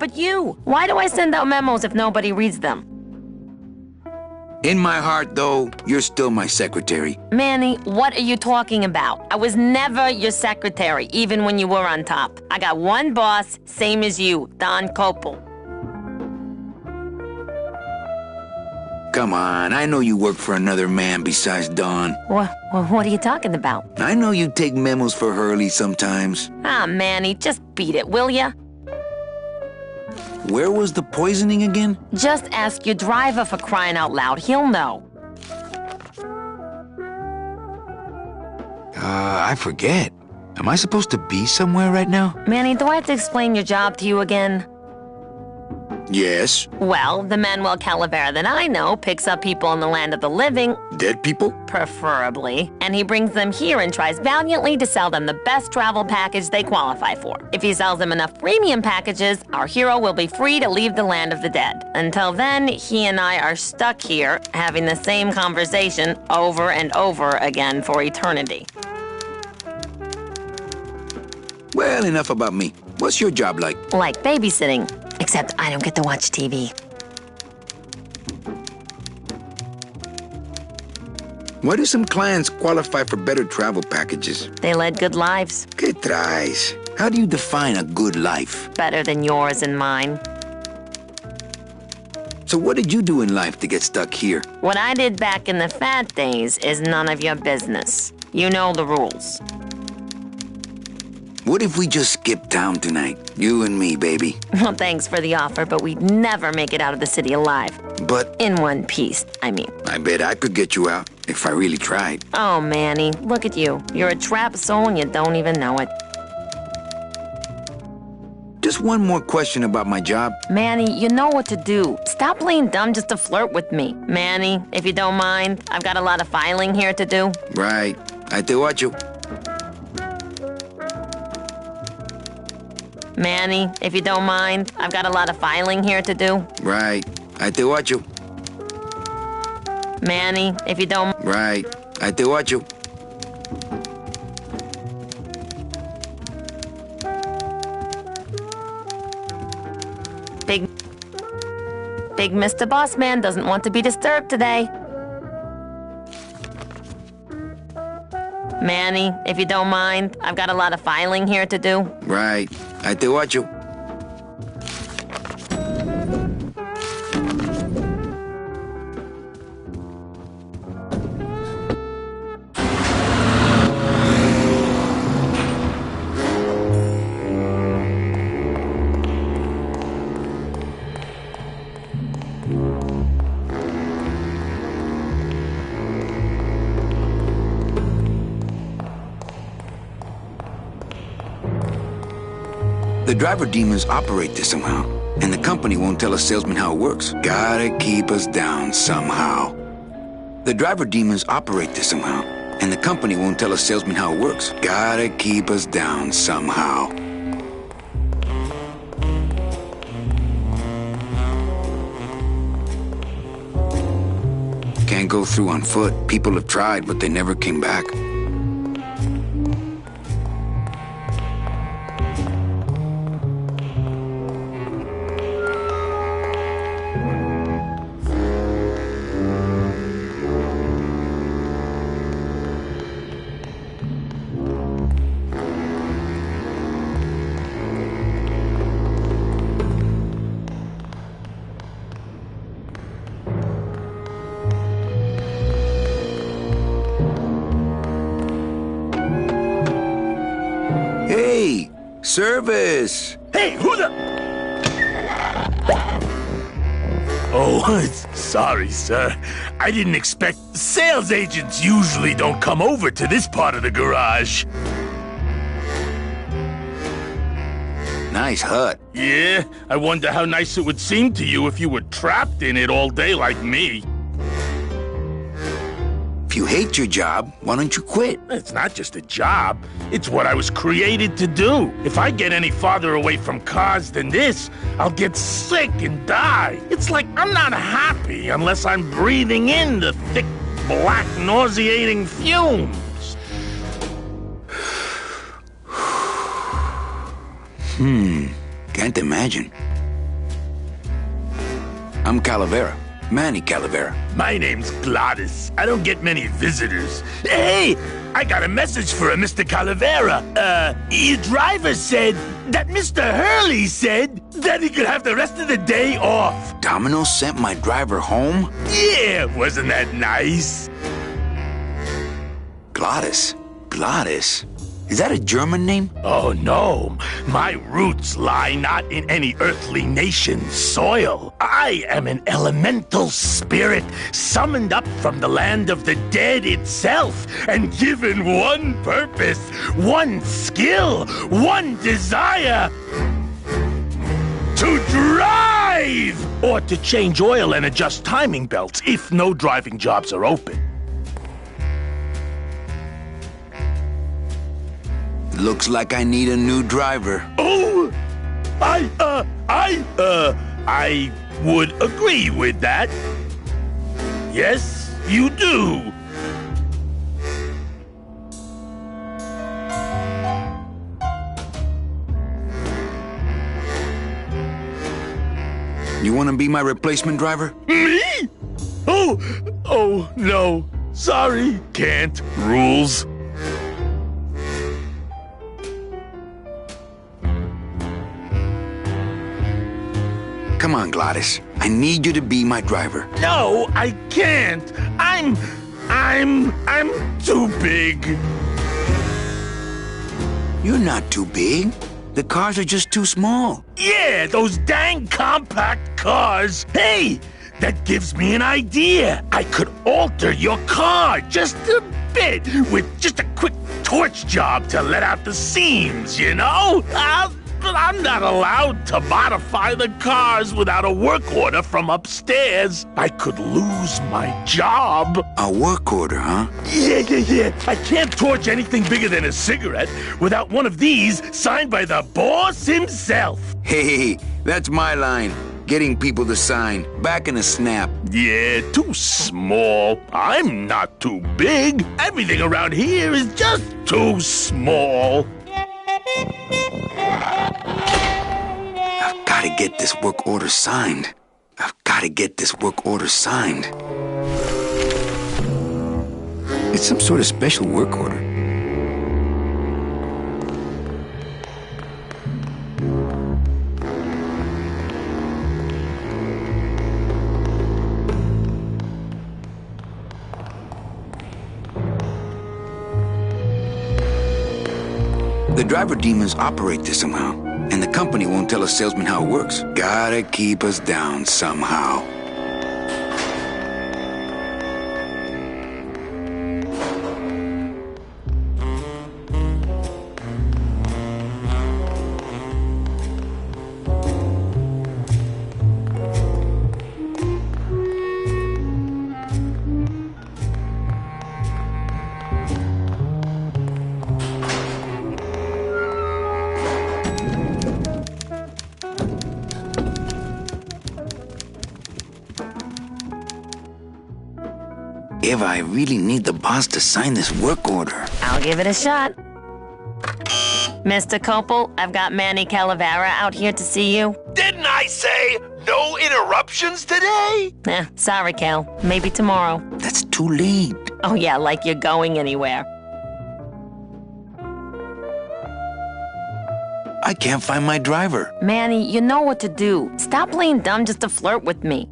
but you. Why do I send out memos if nobody reads them? In my heart, though, you're still my secretary. Manny, what are you talking about? I was never your secretary, even when you were on top. I got one boss, same as you, Don Copel. Come on, I know you work for another man besides Don. What are you talking about? I know you take memos for Hurley sometimes. Ah, Manny, just beat it, will ya? Where was the poisoning again? Just ask your driver, for crying out loud. He'll know. I forget. Am I supposed to be somewhere right now? Manny, do I have to explain your job to you again? Yes. Well, the Manuel Calavera that I know picks up people in the land of the living. Dead people? Preferably. And he brings them here and tries valiantly to sell them the best travel package they qualify for. If he sells them enough premium packages, our hero will be free to leave the land of the dead. Until then, he and I are stuck here, having the same conversation over and over again for eternity. Well, enough about me. What's your job like? Like babysitting, except I don't get to watch TV. Why do some clients qualify for better travel packages? They led good lives. ¿Qué traes? How do you define a good life? Better than yours and mine. So what did you do in life to get stuck here? What I did back in the fat days is none of your business. You know the rules. What if we just skip town tonight? You and me, baby. Well, thanks for the offer, but we'd never make it out of the city alive. But In one piece, I mean. I bet I could get you out if I really tried. Oh, Manny, look at you. You're a trapped soul and you don't even know it. Just one more question about my job. Manny, you know what to do. Stop playing dumb just to flirt with me. Manny, if you don't mind, I've got a lot of filing here to do. Right. I te watcho. Manny, if you don't mind, I've got a lot of filing here to do. Right. I te watcho. Manny, if you don't... Right. I te watcho. Big Mr. Boss Man doesn't want to be disturbed today. Manny, if you don't mind, I've got a lot of filing here to do. Right. I te watcho. The driver demons operate this somehow, and the company won't tell a salesman how it works. Gotta keep us down somehow. The driver demons operate this somehow, and the company won't tell a salesman how it works. Gotta keep us down somehow. Can't go through on foot. People have tried, but they never came back. Hey, service! Hey, who the... Oh, sorry, sir. I didn't expect... Sales agents usually don't come over to this part of the garage. Nice hut. Yeah, I wonder how nice it would seem to you if you were trapped in it all day like me. If you hate your job, why don't you quit? It's not just a job. It's what I was created to do. If I get any farther away from cars than this, I'll get sick and die. It's like I'm not happy unless I'm breathing in the thick, black, nauseating fumes. Can't imagine. I'm Calavera. Manny Calavera. My name's Gladys. I don't get many visitors. Hey, I got a message for Mr. Calavera. Your driver said that Mr. Hurley said that he could have the rest of the day off. Domino sent my driver home? Yeah, wasn't that nice? Gladys? Gladys? Is that a German name? Oh, no. My roots lie not in any earthly nation's soil. I am an elemental spirit summoned up from the land of the dead itself and given one purpose, one skill, one desire. To drive! Or to change oil and adjust timing belts if no driving jobs are open. Looks like I need a new driver. Oh, I would agree with that. Yes, you do. You want to be my replacement driver? Me? Oh, no. Sorry, can't. Rules. Come on, Gladys. I need you to be my driver. No, I can't. I'm too big. You're not too big. The cars are just too small. Yeah, those dang compact cars. Hey, that gives me an idea. I could alter your car just a bit with just a quick torch job to let out the seams, you know? But I'm not allowed to modify the cars without a work order from upstairs. I could lose my job. A work order, huh? Yeah. I can't torch anything bigger than a cigarette without one of these signed by the boss himself. Hey, that's my line. Getting people to sign. Back in a snap. Yeah, too small. I'm not too big. Everything around here is just too small. I've got to get this work order signed. It's some sort of special work order. The driver demons operate this somehow, and the company won't tell a salesman how it works. Gotta keep us down somehow. Eva, I really need the boss to sign this work order. I'll give it a shot. Mr. Copel, I've got Manny Calavera out here to see you. Didn't I say no interruptions today? Sorry, Cal. Maybe tomorrow. That's too late. Oh, yeah, like you're going anywhere. I can't find my driver. Manny, you know what to do. Stop playing dumb just to flirt with me.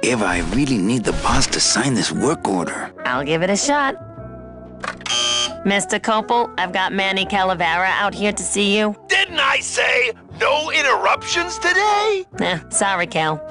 Eva, I really need the boss to sign this work order. I'll give it a shot. Mr. Copel, I've got Manny Calavera out here to see you. Didn't I say no interruptions today? Sorry, Cal.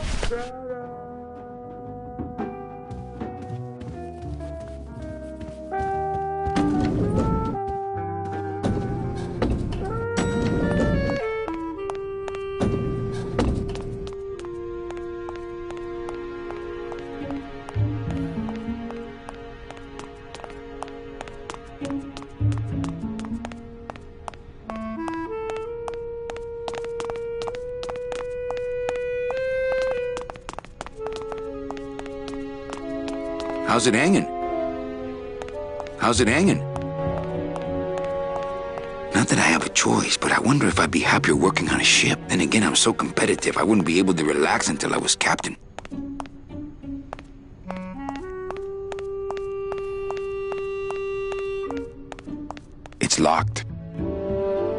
How's it hanging? Not that I have a choice. choice, but I wonder if I'd be happier working on a ship. Then again, I'm so competitive, I wouldn't be able to relax until I was captain. It's locked.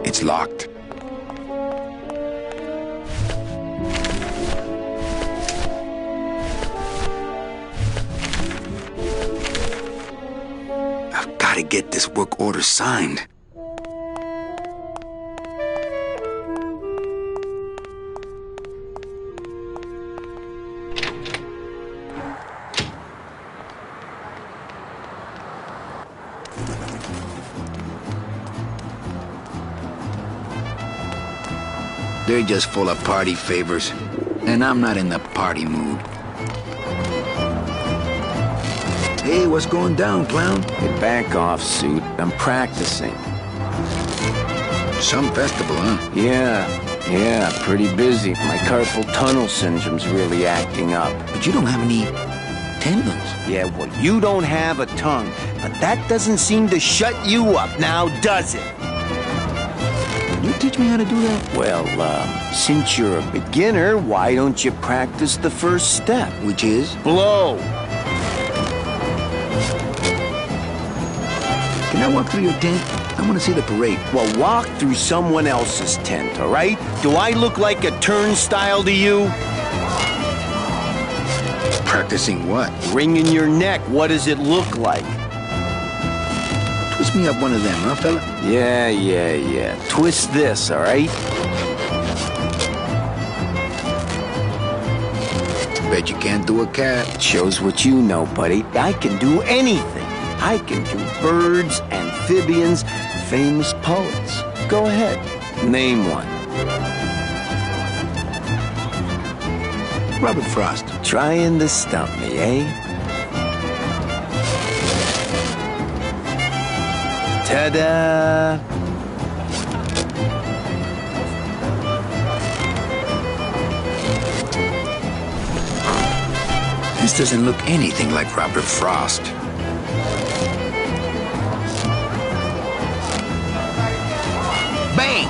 It's locked. I've got to get this work order signed. They're just full of party favors, and I'm not in the party mood. Hey, what's going down, clown? Hey, back off, suit. I'm practicing. Some festival, huh? Yeah, pretty busy. My carpal tunnel syndrome's really acting up. But you don't have any tendons. Yeah, well, you don't have a tongue, but that doesn't seem to shut you up now, does it? You teach me how to do that? Well, since you're a beginner, why don't you practice the first step? Which is? Blow! Can I walk through your tent? I want to see the parade. Well, walk through someone else's tent, all right? Do I look like a turnstile to you? Practicing what? Ring in your neck, what does it look like? Twist me up one of them, huh, fella? Yeah. Twist this, all right? Bet you can't do a cat. It shows what you know, buddy. I can do anything. I can do birds, amphibians, famous poets. Go ahead, name one. Robert Frost. Trying to stump me, eh? Ta-da! This doesn't look anything like Robert Frost. Bang!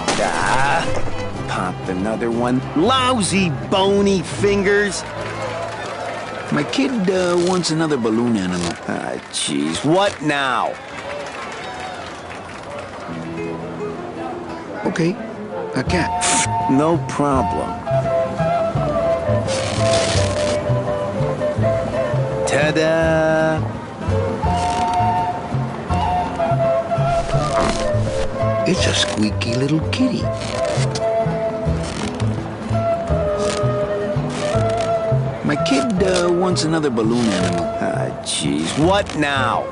Pop another one. Lousy, bony fingers. My kid wants another balloon animal. Ah, jeez. What now? Okay, a cat. No problem. Ta-da! It's a squeaky little kitty. My kid wants another balloon animal. Ah, jeez. What now?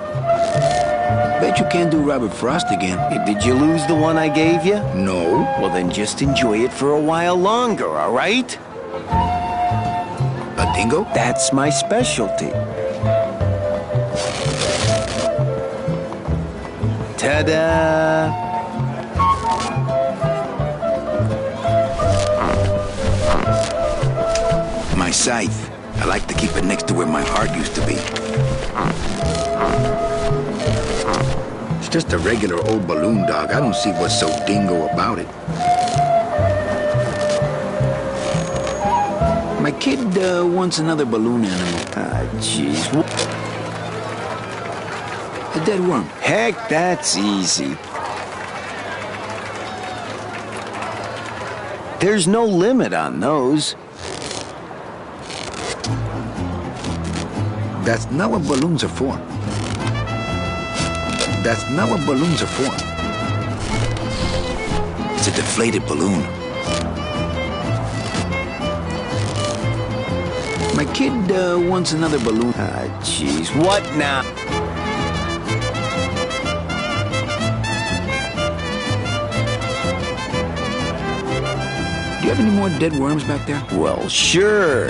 Bet you can't do Robert Frost again. Hey, did you lose the one I gave you? No. Well, then just enjoy it for a while longer, all right? A dingo? That's my specialty. Ta-da! My scythe. I like to keep it next to where my heart used to be. It's just a regular old balloon dog. I don't see what's so dingo about it. My kid wants another balloon animal. Ah, jeez. A dead worm. Heck, that's easy. There's no limit on those. That's not what balloons are for. That's not what balloons are for. It's a deflated balloon. My kid wants another balloon. Ah, jeez. What now? Do you have any more dead worms back there? Well, sure.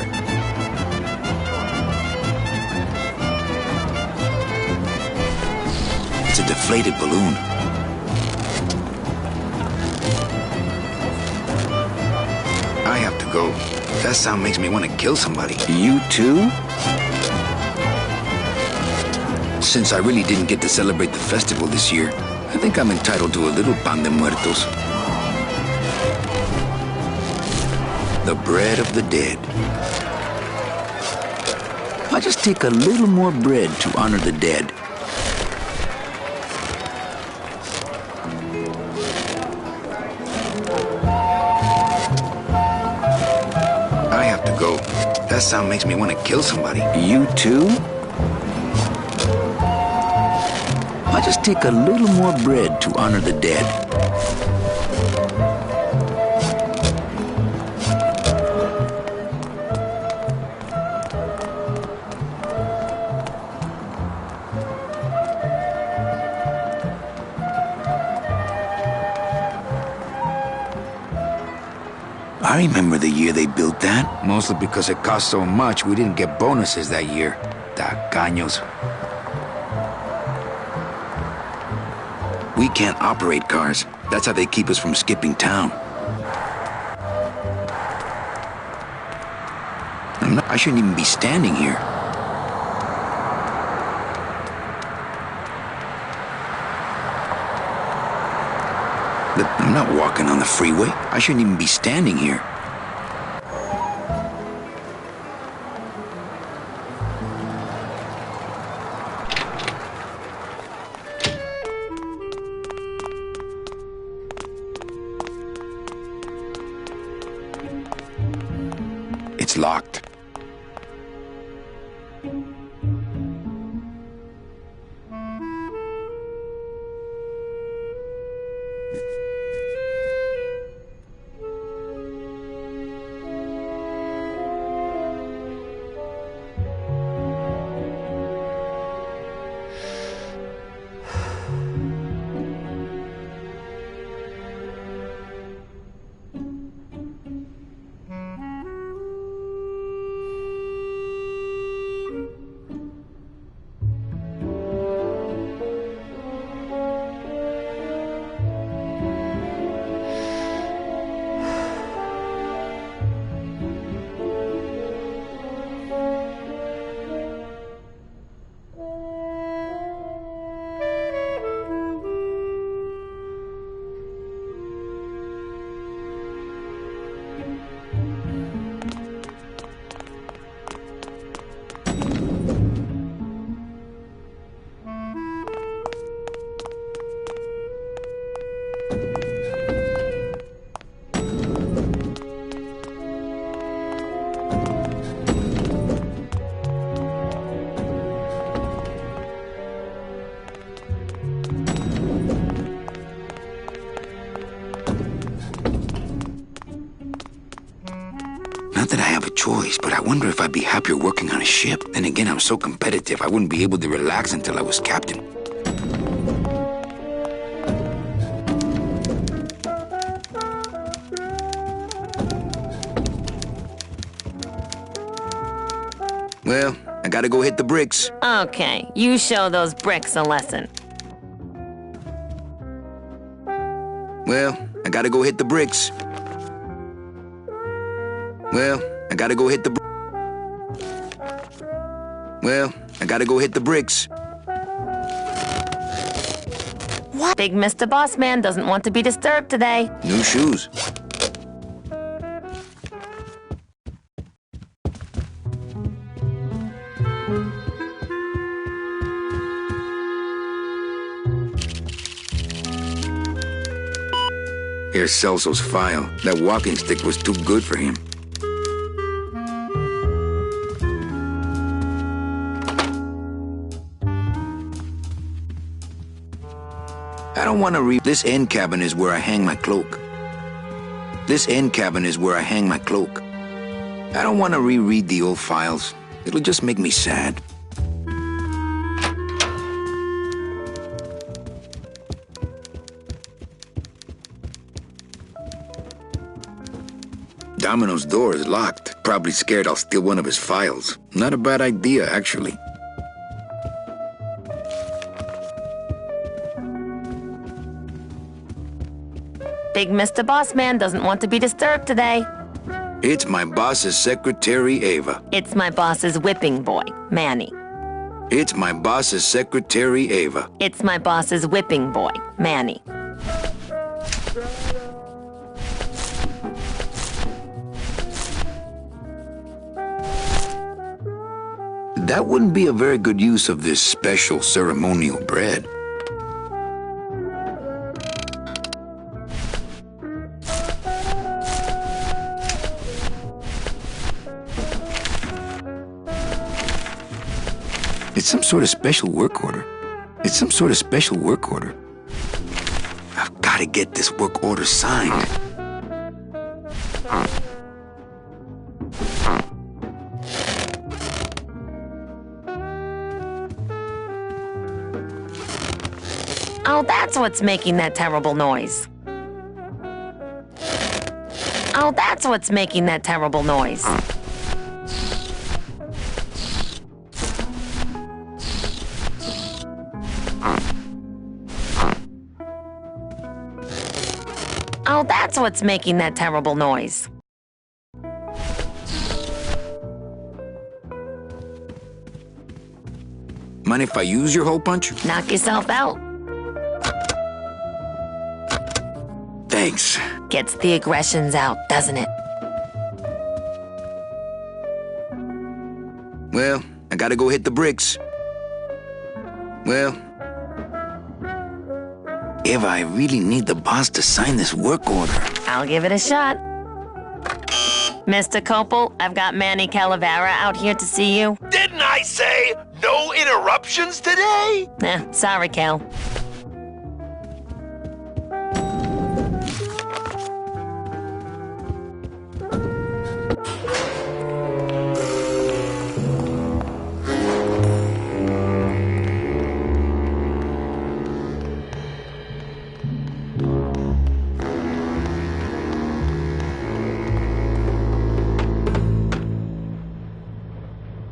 It's a deflated balloon. I have to go. That sound makes me want to kill somebody. You too? Since I really didn't get to celebrate the festival this year, I think I'm entitled to a little pan de muertos. The bread of the dead. I'll just take a little more bread to honor the dead. I have to go. That sound makes me want to kill somebody. You too? I'll just take a little more bread to honor the dead. I remember the year they built that. Mostly because it cost so much, we didn't get bonuses that year. Tacaños. We can't operate cars. That's how they keep us from skipping town. I shouldn't even be standing here. I'm not walking on the freeway. I shouldn't even be standing here. It's locked. Not that I have a choice, but I wonder if I'd be happier working on a ship. Then again, I'm so competitive, I wouldn't be able to relax until I was captain. Well, I gotta go hit the bricks. Okay, you show those bricks a lesson. Well, I gotta go hit the bricks. Well, I gotta go hit the bricks. What? Big Mr. Boss Man doesn't want to be disturbed today. New shoes. Here's Celso's file. That walking stick was too good for him. I don't want to read. This end cabin is where I hang my cloak. This end cabin is where I hang my cloak. I don't want to reread the old files. It'll just make me sad. Domino's door is locked. Probably scared I'll steal one of his files. Not a bad idea, actually. Big Mr. Boss Man doesn't want to be disturbed today. It's my boss's secretary, Ava. It's my boss's whipping boy, Manny. It's my boss's secretary, Ava. It's my boss's whipping boy, Manny. That wouldn't be a very good use of this special ceremonial bread. It's some sort of special work order. It's some sort of special work order. I've got to get this work order signed. Oh, that's what's making that terrible noise. Oh, that's what's making that terrible noise. Oh, that's what's making that terrible noise. Mind if I use your hole punch? Knock yourself out. Thanks. Gets the aggressions out, doesn't it? Well, I gotta go hit the bricks. Well, if I really need the boss to sign this work order. I'll give it a shot. Mr. Copel, I've got Manny Calavera out here to see you. Didn't I say no interruptions today? Sorry, Cal.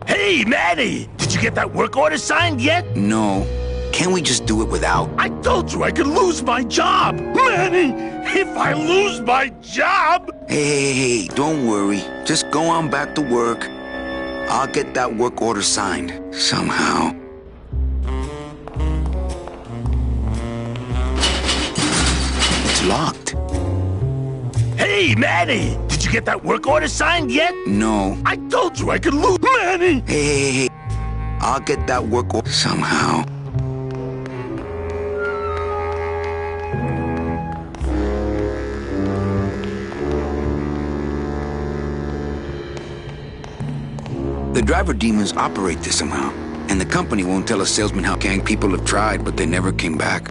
Hey, Manny! Did you get that work order signed yet? No. Can't we just do it without? I told you I could lose my job! Manny! If I lose my job! Hey, don't worry. Just go on back to work. I'll get that work order signed. Somehow. It's locked. Hey, Manny! Did you get that work order signed yet? No. I told you I could lose, Manny! Hey, I'll get that work order somehow. The driver demons operate this somehow, and the company won't tell a salesman how gang people have tried, but they never came back.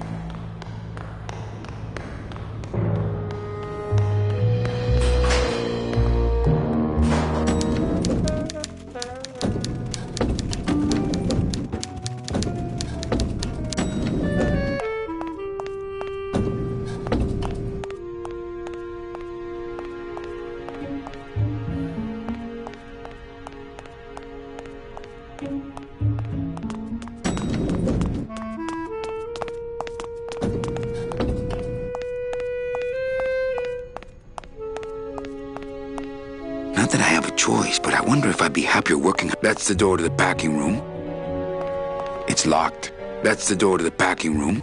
Not that I have a choice, but I wonder if I'd be happier working. That's the door to the packing room. It's locked. That's the door to the packing room.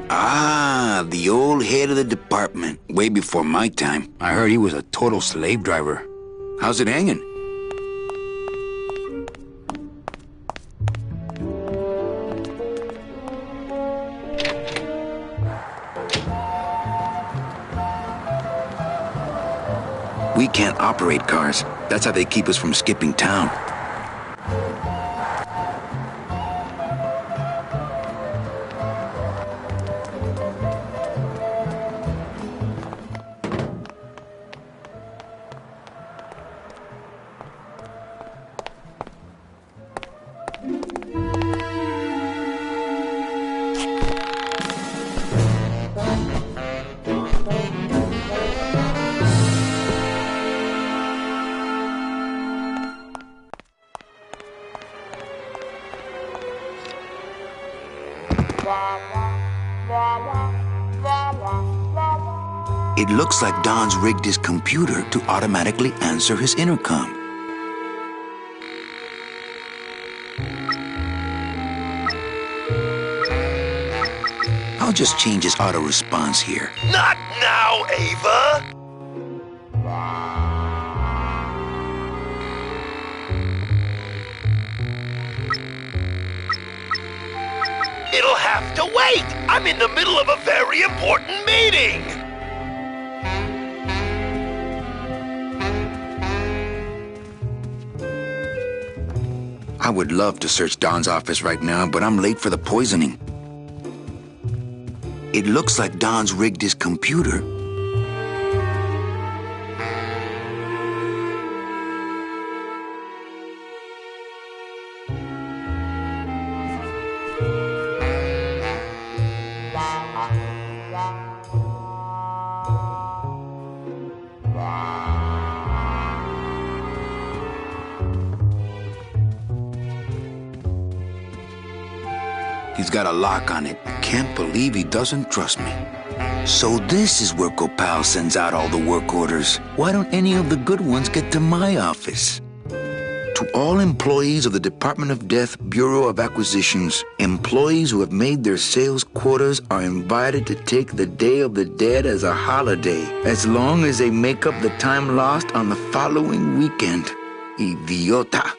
Ah, the old head of the department. Way before my time. I heard he was a total slave driver. How's it hanging? We can't operate cars. That's how they keep us from skipping town. It looks like Don's rigged his computer to automatically answer his intercom. I'll just change his auto response here. Not now, Ava! have to wait! I'm in the middle of a very important meeting! I would love to search Don's office right now, but I'm late for the poisoning. It looks like Don's rigged his computer. He's got a lock on it. Can't believe he doesn't trust me. So this is where Gopal sends out all the work orders. Why don't any of the good ones get to my office? To all employees of the Department of Death Bureau of Acquisitions, employees who have made their sales quotas are invited to take the Day of the Dead as a holiday, as long as they make up the time lost on the following weekend. Idiota.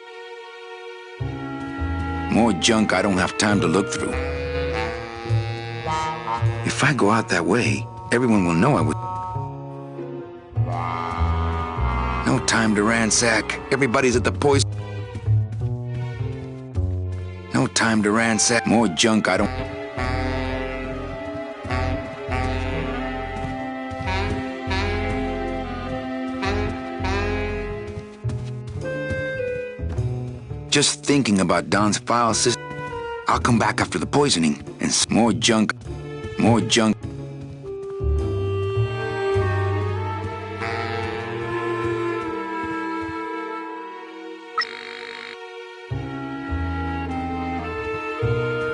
More junk I don't have time to look through. If I go out that way, everyone will know I would. No time to ransack. Everybody's at the poison. No time to ransack. More junk I don't. Just thinking about Don's file system. I'll come back after the poisoning and more junk. More junk.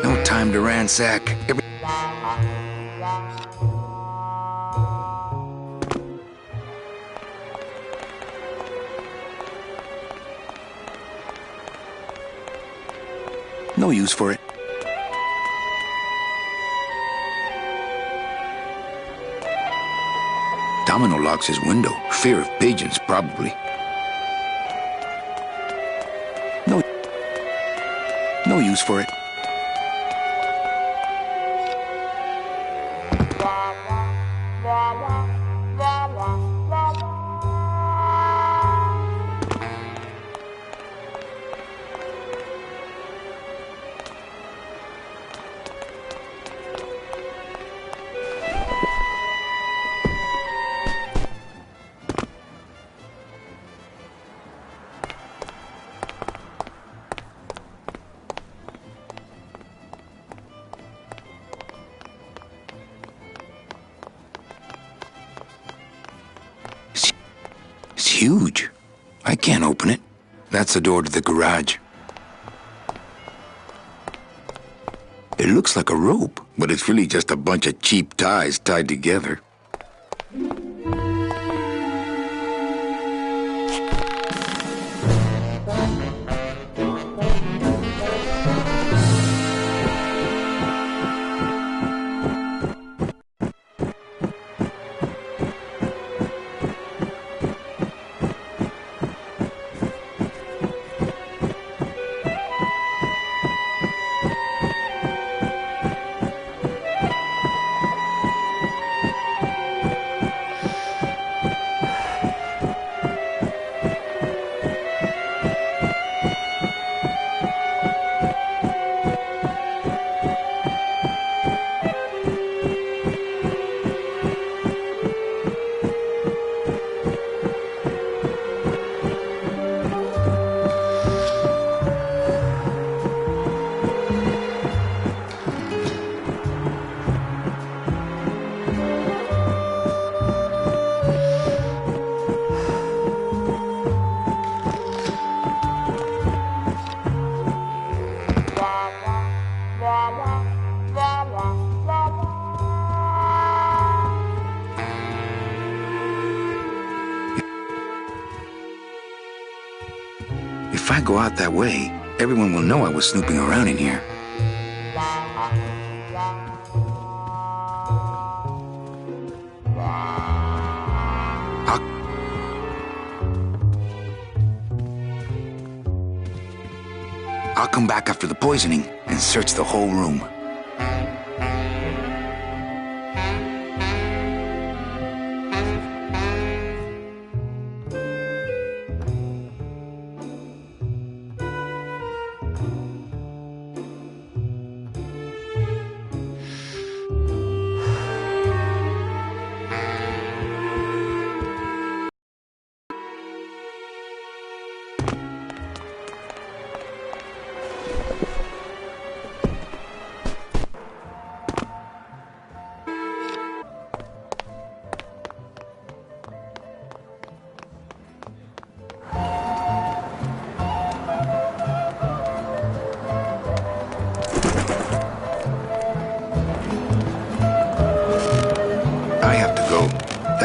No time to ransack. No use for it. Domino locks his window. Fear of pigeons, probably. No use for it. It's huge. I can't open it. That's the door to the garage. It looks like a rope, but it's really just a bunch of cheap ties tied together. If I go out that way, everyone will know I was snooping around in here. I'll come back after the poisoning and search the whole room.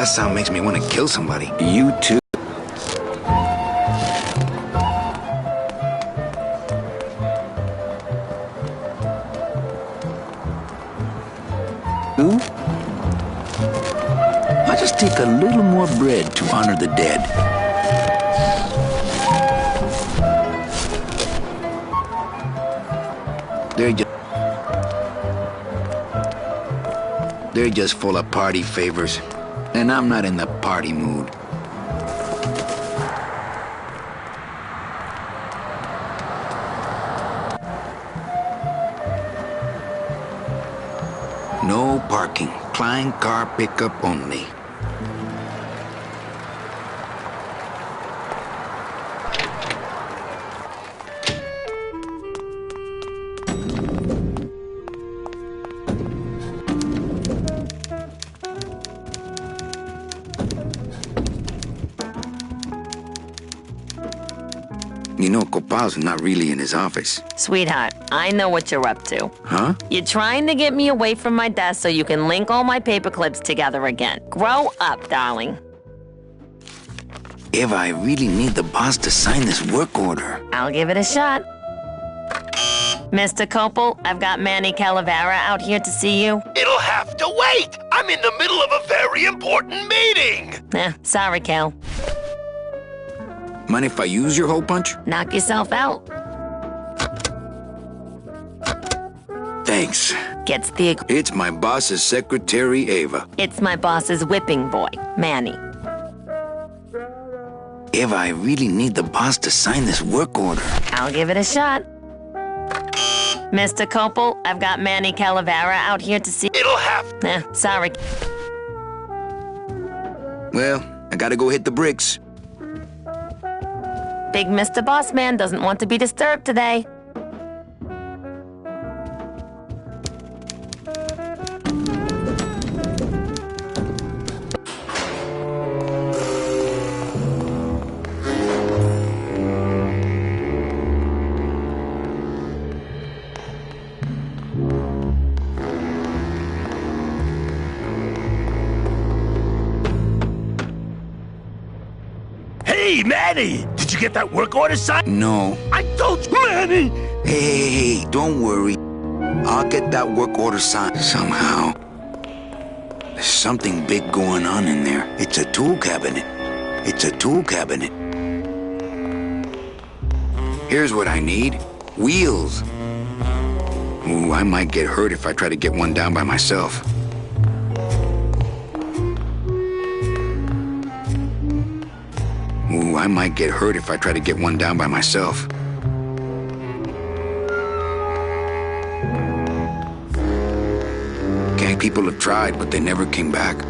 That sound makes me want to kill somebody. You too. I'll just take a little more bread to honor the dead. They're just full of party favors, and I'm not in the party mood. No parking. Klein car pickup only. You know, Copal's not really in his office. Sweetheart, I know what you're up to. Huh? You're trying to get me away from my desk so you can link all my paper clips together again. Grow up, darling. Eva, I really need the boss to sign this work order. I'll give it a shot. Mr. Copel, I've got Manny Calavera out here to see you. It'll have to wait. I'm in the middle of a very important meeting. Sorry, Cal. Mind if I use your hole punch? Knock yourself out. Thanks. Gets the... It's my boss's secretary, Ava. It's my boss's whipping boy, Manny. Eva, I really need the boss to sign this work order. I'll give it a shot. Mr. Copel, I've got Manny Calavera out here to see... It'll have... Sorry. Well, I gotta go hit the bricks. Big Mr. Bossman doesn't want to be disturbed today. Hey, Manny! Did you get that work order signed? No. I told you, Manny! Hey, don't worry. I'll get that work order signed somehow. There's something big going on in there. It's a tool cabinet. It's a tool cabinet. Here's what I need. Wheels. Ooh, I might get hurt if I try to get one down by myself. Ooh, I might get hurt if I try to get one down by myself. Gang people have tried, but they never came back.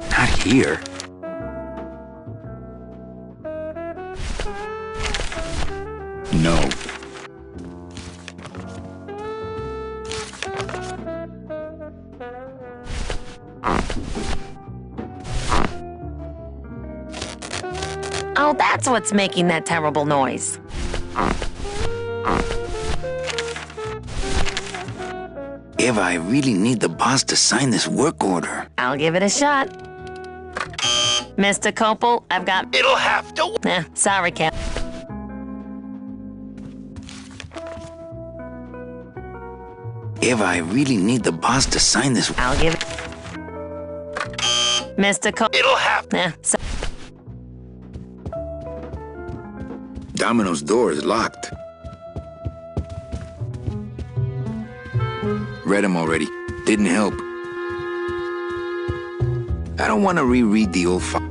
Not here. No. Oh, that's what's making that terrible noise. Eva, I really need the boss to sign this work order. I'll give it a shot. Mr. Copel, I've got... It'll have to... Sorry, Cap. Eva, I really need the boss to sign this. I'll give it... Mr. Copel... It'll have... Domino's door is locked. Read them already. Didn't help. I don't want to reread the old file.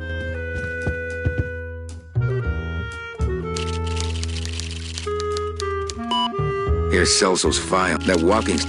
Here's Celso's file. That walking...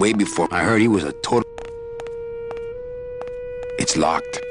way before I heard he was a total... It's locked.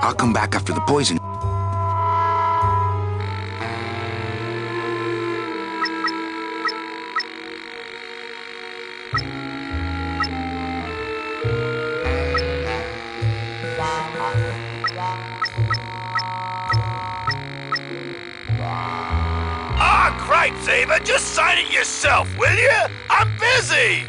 I'll come back after the poison. Ah, cripe, Saber, just sign it yourself, will you? I'm busy!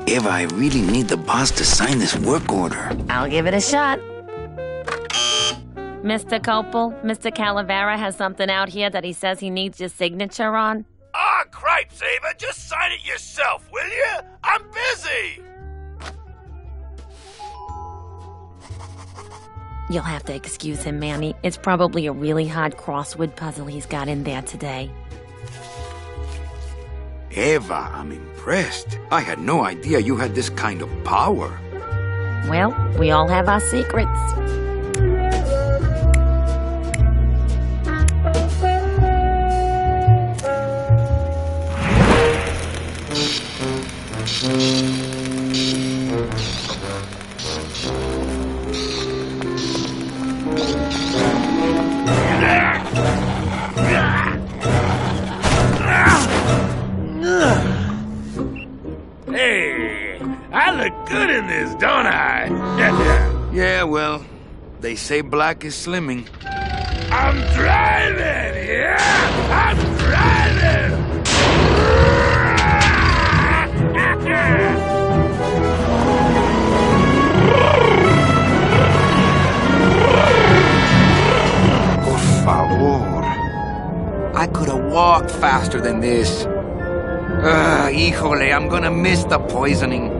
Eva, I really need the boss to sign this work order. I'll give it a shot. Mr. Copel, Mr. Calavera has something out here that he says he needs your signature on. Ah, cripe, Saber, just sign it yourself, will you? I'm busy! You'll have to excuse him, Manny. It's probably a really hard crossword puzzle he's got in there today. Eva, I'm impressed. I had no idea you had this kind of power. Well, we all have our secrets. Hey, I look good in this, don't I? Yeah, well, they say black is slimming. I'm driving! Yeah! I'm driving! Por favor. I could have walked faster than this. Híjole, I'm gonna miss the poisoning.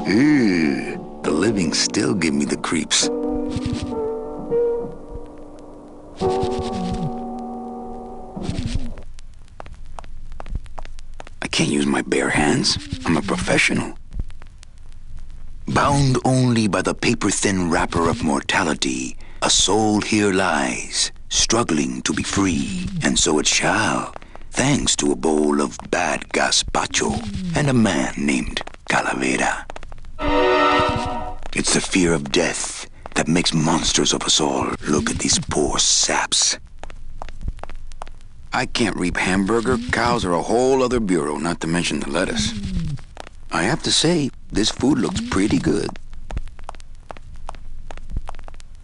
Ew, the living still give me the creeps. I can't use my bare hands. I'm a professional. Bound only by the paper-thin wrapper of mortality, a soul here lies, struggling to be free, and so it shall, thanks to a bowl of bad gazpacho and a man named Calavera. It's the fear of death that makes monsters of us all. Look at these poor saps. I can't reap hamburger, cows are a whole other bureau, not to mention the lettuce. I have to say, this food looks pretty good.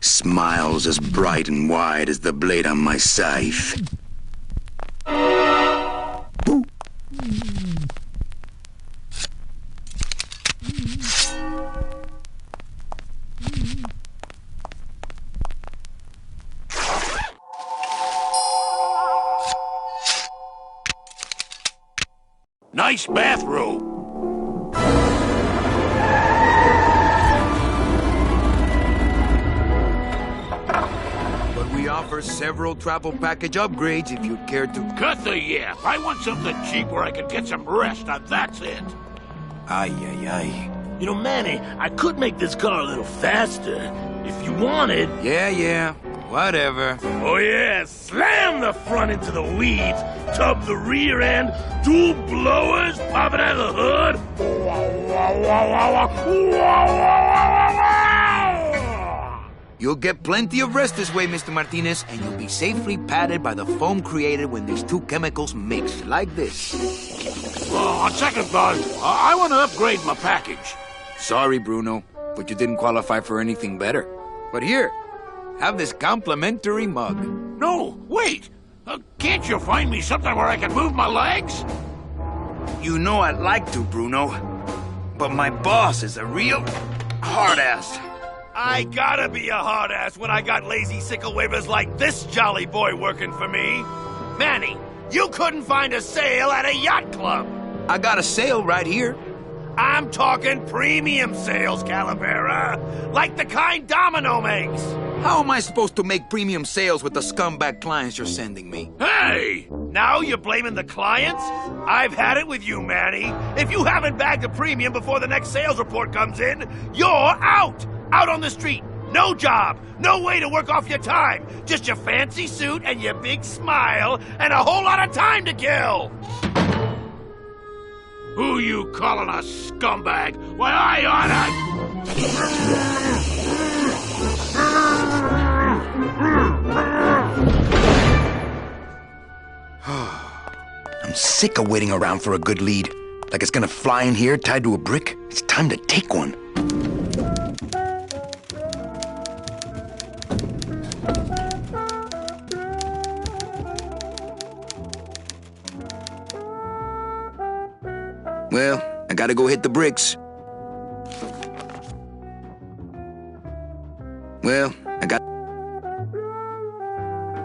Smiles as bright and wide as the blade on my scythe. Boo. Nice bathrobe. But we offer several travel package upgrades if you'd care to... Cut the yap. I want something cheap where I can get some rest, and that's it. Ay, ay, ay. You know, Manny, I could make this car a little faster if you wanted. Yeah, whatever. Oh, yeah. Slam the front into the weeds, tub the rear end, dual blowers popping out of the hood. You'll get plenty of rest this way, Mr. Martinez, and you'll be safely padded by the foam created when these two chemicals mix, like this. On second thought, I want to upgrade my package. Sorry, Bruno, but you didn't qualify for anything better. But here, have this complimentary mug. No, wait. Can't you find me something where I can move my legs? You know I'd like to, Bruno, but my boss is a real hard-ass. I gotta be a hard ass when I got lazy sickle wavers like this jolly boy working for me. Manny, you couldn't find a sale at a yacht club. I got a sale right here. I'm talking premium sales, Calavera. Like the kind Domino makes. How am I supposed to make premium sales with the scumbag clients you're sending me? Hey! Now you're blaming the clients? I've had it with you, Manny. If you haven't bagged a premium before the next sales report comes in, you're out! Out on the street. No job. No way to work off your time. Just your fancy suit and your big smile and a whole lot of time to kill. Who you calling a scumbag? Why, I oughta... I'm sick of waiting around for a good lead. Like it's gonna fly in here tied to a brick. It's time to take one. Well, I gotta go hit the bricks. Well, I got...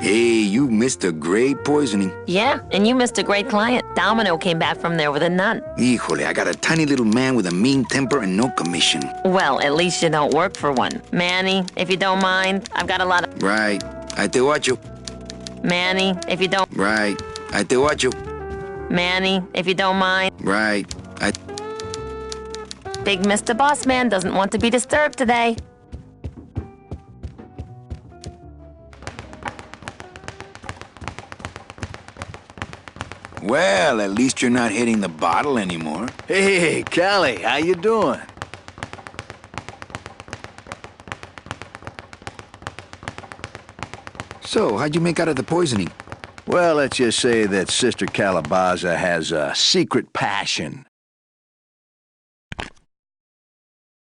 Hey, you missed a great poisoning. Yeah, and you missed a great client. Domino came back from there with a nun. Híjole, I got a tiny little man with a mean temper and no commission. Well, at least you don't work for one. Manny, if you don't mind, I've got a lot of... Right. I te watcho. Manny, if you don't... Right. I te watcho. Manny, if you don't mind. Right. Big Mr. Boss Man doesn't want to be disturbed today. Well, at least you're not hitting the bottle anymore. Hey, Callie, how you doing? So, how'd you make out of the poisoning? Well, let's just say that Sister Calabaza has a secret passion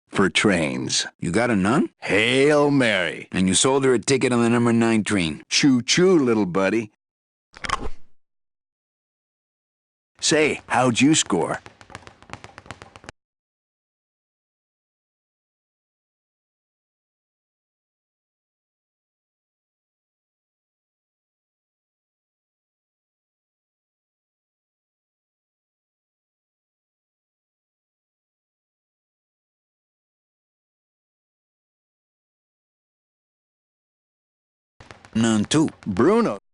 for trains. You got a nun? Hail Mary. And you sold her a ticket on the number 9 train. Choo-choo, little buddy. Say, how'd you score? None too. Bruno.